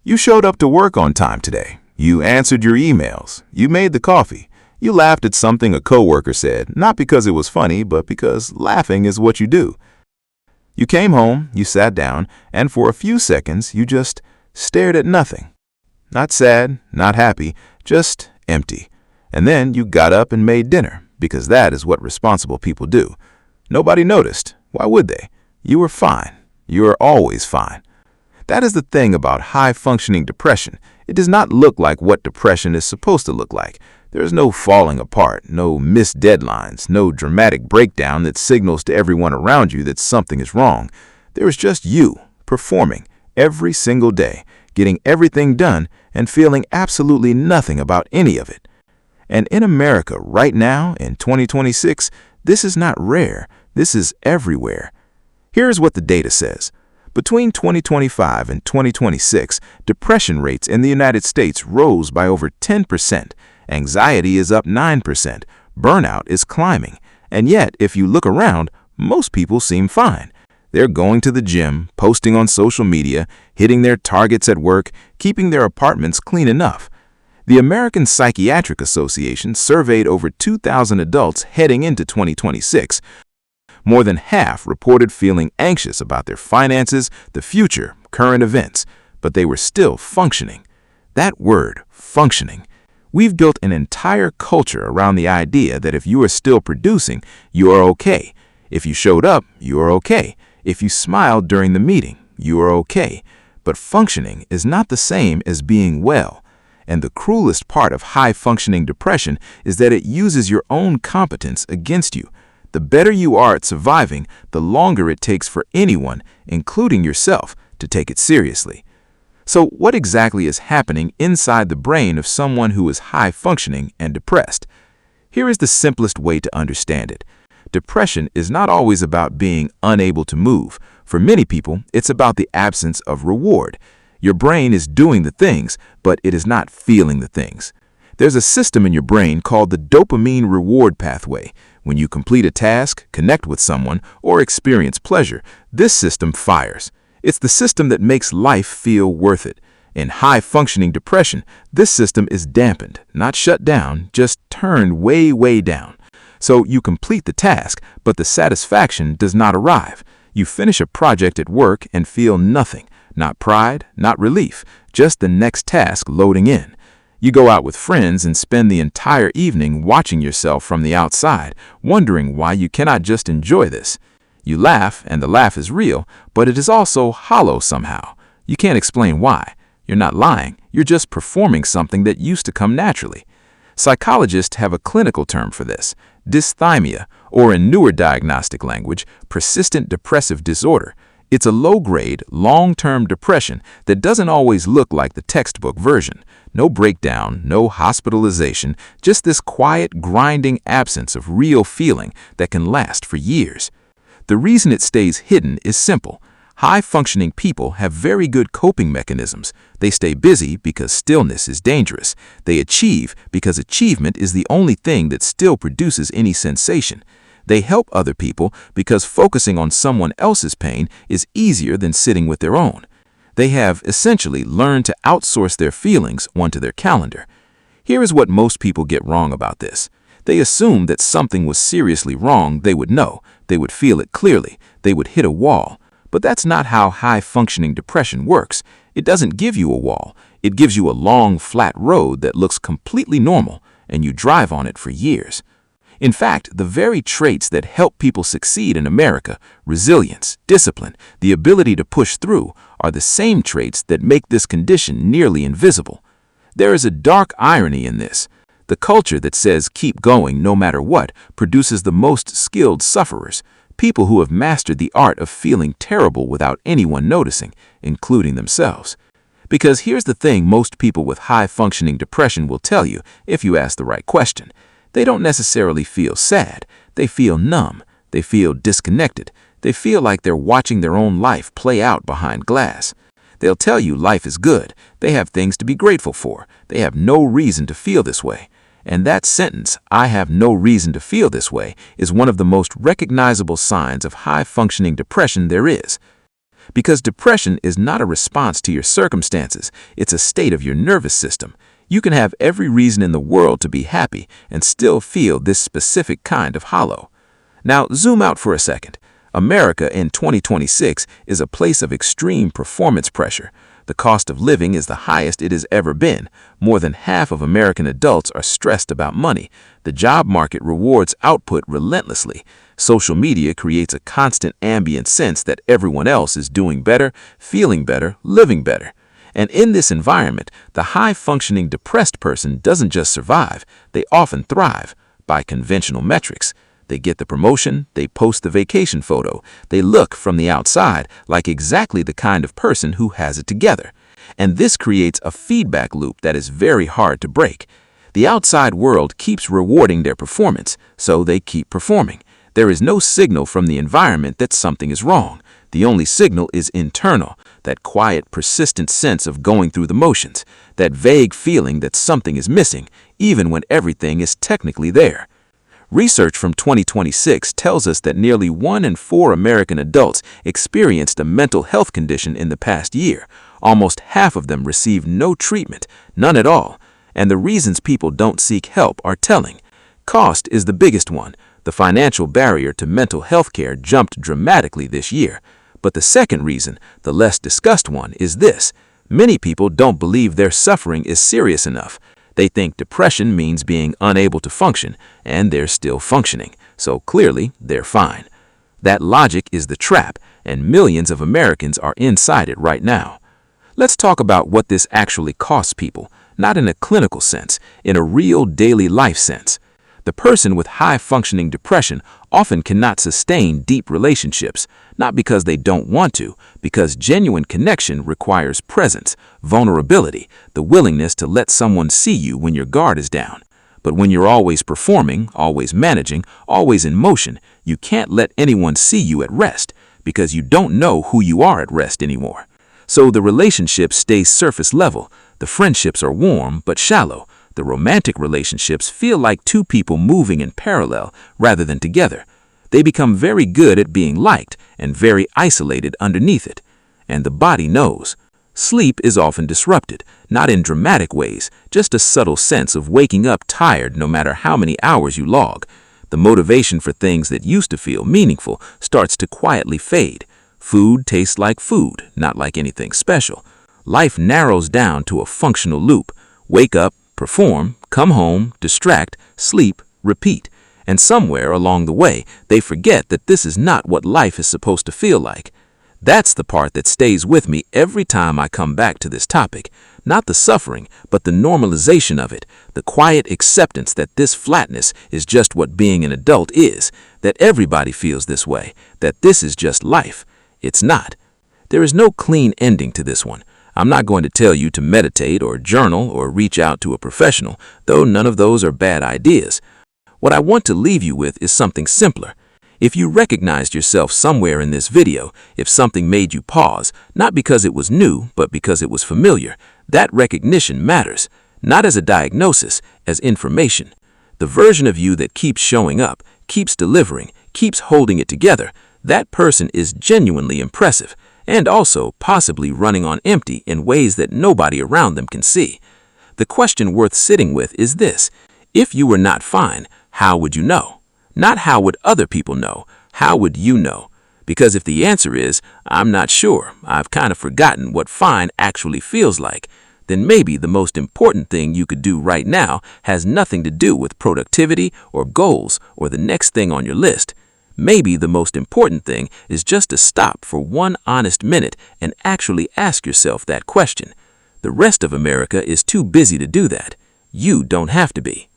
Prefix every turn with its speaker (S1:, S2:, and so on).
S1: You showed up to work on time today. You answered your emails. You made the coffee. You laughed at something a coworker said, not because it was funny, but because laughing is what you do. You came home, you sat down, and for a few seconds you just stared at nothing. Not sad, not happy, just empty. And then you got up and made dinner, because that is what responsible people do. Nobody noticed. Why would they? You were fine. You are always fine. That is the thing about high-functioning depression. It does not look like what depression is supposed to look like. There is no falling apart, no missed deadlines, no dramatic breakdown that signals to everyone around you that something is wrong. There is just you, performing, every single day, getting everything done and feeling absolutely nothing about any of it. And in America right now, in 2026, this is not rare. This is everywhere. Here's what the data says. Between 2025 and 2026, depression rates in the United States rose by over 10%. Anxiety is up 9%. Burnout is climbing. And yet, if you look around, most people seem fine. They're going to the gym, posting on social media, hitting their targets at work, keeping their apartments clean enough. The American Psychiatric Association surveyed over 2,000 adults heading into 2026. More than half reported feeling anxious about their finances, the future, current events, but they were still functioning. That word, functioning. We've built an entire culture around the idea that if you are still producing, you are okay. If you showed up, you are okay. If you smiled during the meeting, you are okay. But functioning is not the same as being well. And the cruelest part of high-functioning depression is that it uses your own competence against you. The better you are at surviving, the longer it takes for anyone, including yourself, to take it seriously. So what exactly is happening inside the brain of someone who is high-functioning and depressed? Here is the simplest way to understand it. Depression is not always about being unable to move. For many people, it's about the absence of reward. Your brain is doing the things, but it is not feeling the things. There's a system in your brain called the dopamine reward pathway. When you complete a task, connect with someone, or experience pleasure, this system fires. It's the system that makes life feel worth it. In high-functioning depression, this system is dampened, not shut down, just turned way, way down. So you complete the task, but the satisfaction does not arrive. You finish a project at work and feel nothing, not pride, not relief, just the next task loading in. You go out with friends and spend the entire evening watching yourself from the outside, wondering why you cannot just enjoy this. You laugh, and the laugh is real, but it is also hollow somehow. You can't explain why. You're not lying. You're just performing something that used to come naturally. Psychologists have a clinical term for this, dysthymia, or in newer diagnostic language, persistent depressive disorder. It's a low-grade, long-term depression that doesn't always look like the textbook version. No breakdown, no hospitalization, just this quiet, grinding absence of real feeling that can last for years. The reason it stays hidden is simple. High-functioning people have very good coping mechanisms. They stay busy because stillness is dangerous. They achieve because achievement is the only thing that still produces any sensation. They help other people because focusing on someone else's pain is easier than sitting with their own. They have essentially learned to outsource their feelings onto their calendar. Here is what most people get wrong about this. They assume that something was seriously wrong. They would know. They would feel it clearly. They would hit a wall. But that's not how high-functioning depression works. It doesn't give you a wall. It gives you a long, flat road that looks completely normal, and you drive on it for years. In fact, the very traits that help people succeed in America, resilience, discipline, the ability to push through, are the same traits that make this condition nearly invisible. There is a dark irony in this. The culture that says keep going no matter what produces the most skilled sufferers, people who have mastered the art of feeling terrible without anyone noticing, including themselves. Because here's the thing most people with high-functioning depression will tell you if you ask the right question. They don't necessarily feel sad. They feel numb. They feel disconnected. They feel like they're watching their own life play out behind glass. They'll tell you life is good. They have things to be grateful for. They have no reason to feel this way. And that sentence, I have no reason to feel this way, is one of the most recognizable signs of high-functioning depression there is. Because depression is not a response to your circumstances, it's a state of your nervous system. You can have every reason in the world to be happy and still feel this specific kind of hollow. Now, zoom out for a second. America in 2026 is a place of extreme performance pressure. The cost of living is the highest it has ever been. More than half of American adults are stressed about money. The job market rewards output relentlessly. Social media creates a constant ambient sense that everyone else is doing better, feeling better, living better. And in this environment, the high-functioning depressed person doesn't just survive, they often thrive by conventional metrics. They get the promotion, they post the vacation photo, they look from the outside like exactly the kind of person who has it together. And this creates a feedback loop that is very hard to break. The outside world keeps rewarding their performance, so they keep performing. There is no signal from the environment that something is wrong. The only signal is internal, that quiet, persistent sense of going through the motions, that vague feeling that something is missing, even when everything is technically there. Research from 2026 tells us that nearly 1 in 4 American adults experienced a mental health condition in the past year. Almost half of them received no treatment, none at all. And the reasons people don't seek help are telling. Cost is the biggest one. The financial barrier to mental health care jumped dramatically this year. But the second reason, the less discussed one, is this. Many people don't believe their suffering is serious enough. They think depression means being unable to function, and they're still functioning, so clearly they're fine. That logic is the trap, and millions of Americans are inside it right now. Let's talk about what this actually costs people, not in a clinical sense, in a real daily life sense. The person with high-functioning depression often cannot sustain deep relationships, not because they don't want to, because genuine connection requires presence, vulnerability, the willingness to let someone see you when your guard is down. But when you're always performing, always managing, always in motion, you can't let anyone see you at rest, because you don't know who you are at rest anymore. So the relationship stays surface level, the friendships are warm but shallow. The romantic relationships feel like two people moving in parallel rather than together. They become very good at being liked and very isolated underneath it. And the body knows. Sleep is often disrupted, not in dramatic ways, just a subtle sense of waking up tired no matter how many hours you log. The motivation for things that used to feel meaningful starts to quietly fade. Food tastes like food, not like anything special. Life narrows down to a functional loop. Wake up, perform, come home, distract, sleep, repeat. And somewhere along the way, they forget that this is not what life is supposed to feel like. That's the part that stays with me every time I come back to this topic. Not the suffering, but the normalization of it, the quiet acceptance that this flatness is just what being an adult is, that everybody feels this way, that this is just life. It's not. There is no clean ending to this one. I'm not going to tell you to meditate or journal or reach out to a professional, though none of those are bad ideas. What I want to leave you with is something simpler. If you recognized yourself somewhere in this video, if something made you pause, not because it was new, but because it was familiar, that recognition matters, not as a diagnosis, as information. The version of you that keeps showing up, keeps delivering, keeps holding it together, that person is genuinely impressive. And also possibly running on empty in ways that nobody around them can see. The question worth sitting with is this: if you were not fine, how would you know? Not how would other people know, how would you know? Because if the answer is, I'm not sure, I've kind of forgotten what fine actually feels like, then maybe the most important thing you could do right now has nothing to do with productivity or goals or the next thing on your list. Maybe the most important thing is just to stop for one honest minute and actually ask yourself that question. The rest of America is too busy to do that. You don't have to be.